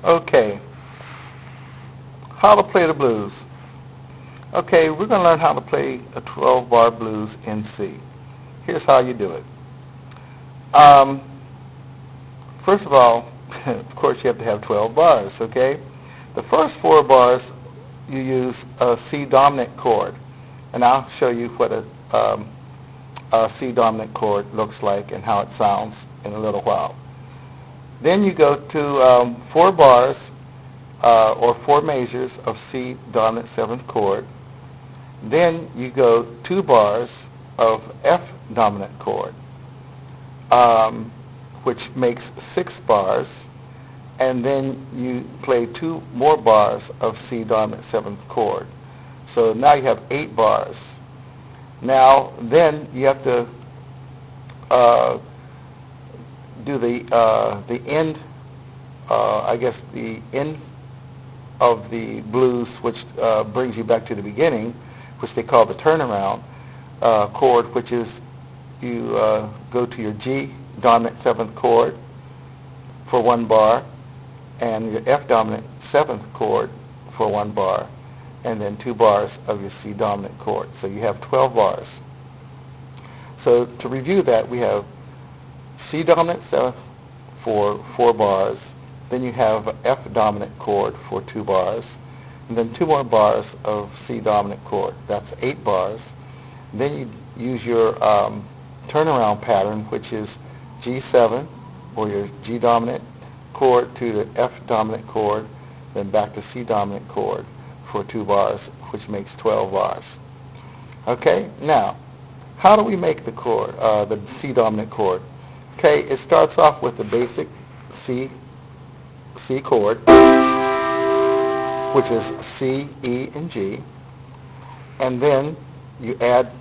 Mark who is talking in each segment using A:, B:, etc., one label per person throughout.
A: Okay, how to play the blues. Okay, we're going to learn how to play a 12-bar blues in C. Here's how you do it. First of all, of course you have to have 12 bars, okay? The first 4 bars you use a C dominant chord, and I'll show you what a C dominant chord looks like and how it sounds in a little while. Then you go to 4 bars or 4 measures of C dominant 7th chord. Then you go 2 bars of F dominant chord, which makes 6 bars, and then you play 2 more bars of C dominant 7th chord. So now you have 8 bars. Now then you have to do the end, I guess the end of the blues, which brings you back to the beginning, which they call the turnaround chord, which is you go to your G dominant 7th chord for 1 bar, and your F dominant 7th chord for 1 bar, and then 2 bars of your C dominant chord. So you have 12 bars. So to review that, we have C dominant 7th for 4 bars, then you have F dominant chord for 2 bars, and then 2 more bars of C dominant chord. That's 8 bars. Then you use your turnaround pattern, which is G7, or your G dominant chord to the F dominant chord, then back to C dominant chord for 2 bars, which makes 12 bars. Okay, now, how do we make the chord, the C dominant chord? Okay, it starts off with the basic C chord, which is C, E, and G, and then you add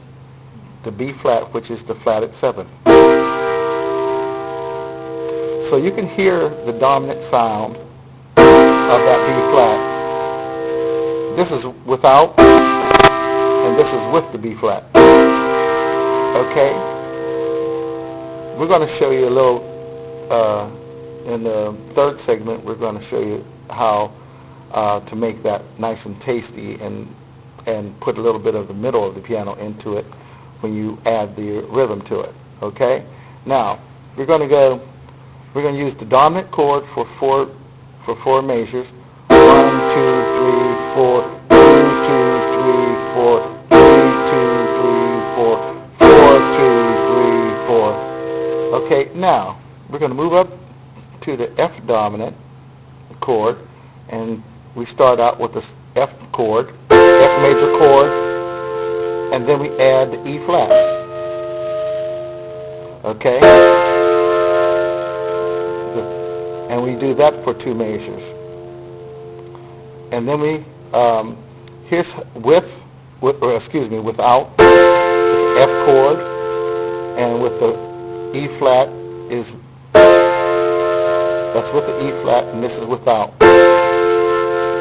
A: the B flat, which is the flatted 7th. So you can hear the dominant sound of that B flat. This is without, and this is with the B flat. Okay? We're going to show you a little, in the third segment, we're going to show you how to make that nice and tasty and put a little bit of the middle of the piano into it when you add the rhythm to it. Okay? Now, we're going to use the dominant chord for four measures. 1, 2, 3, 4, 2, 2, 3, 4, 3, 2, 3, 4, 4, 2, 3, 4. Okay, now we're going to move up to the F dominant chord, and we start out with the F chord, F major chord, and then we add the E flat. Okay? And we do that for 2 measures. And then we, here's without this F chord, and with the E flat is, that's with the E flat, and this is without.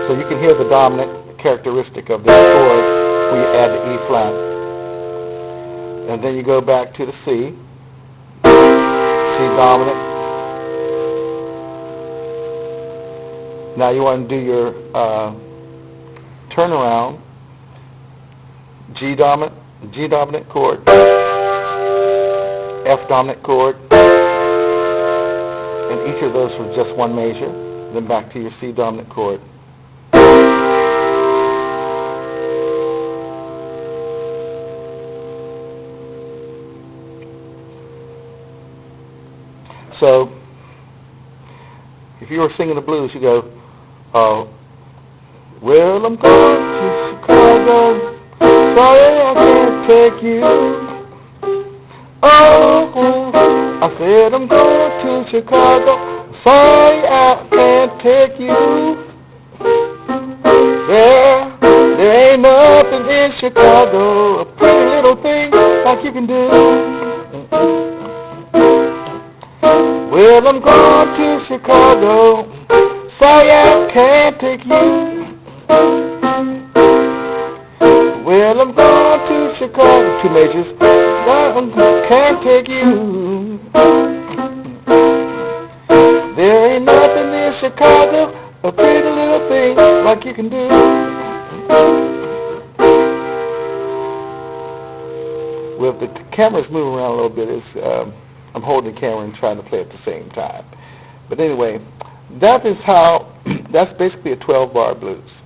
A: So you can hear the dominant characteristic of this chord when you add the E flat. And then you go back to the C dominant. Now you want to do your turnaround, G dominant chord, F dominant chord, and each of those for just 1 measure, then back to your C dominant chord. So, if you were singing the blues, you go, well, I'm going to Chicago, sorry I can't take you. Oh, I said I'm going to Chicago, sorry I can't take you. There ain't nothing in Chicago, a pretty little thing like you can do. Well, I'm going to Chicago, sorry I can't take you. Well, I'm going to Chicago, 2 measures, I can't take you. There ain't nothing in Chicago, A pretty little thing like you can do. Well, if the camera's moving around a little bit, I'm holding the camera and trying to play at the same time. But anyway, that is how, that's basically a 12-bar blues.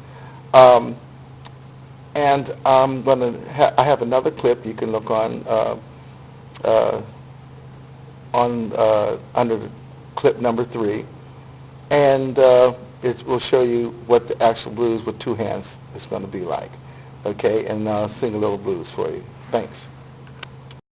A: And I'm going to, I have another clip you can look on under the clip number 3, and it will show you what the actual blues with 2 hands is going to be like. Okay, and I'll sing a little blues for you. Thanks.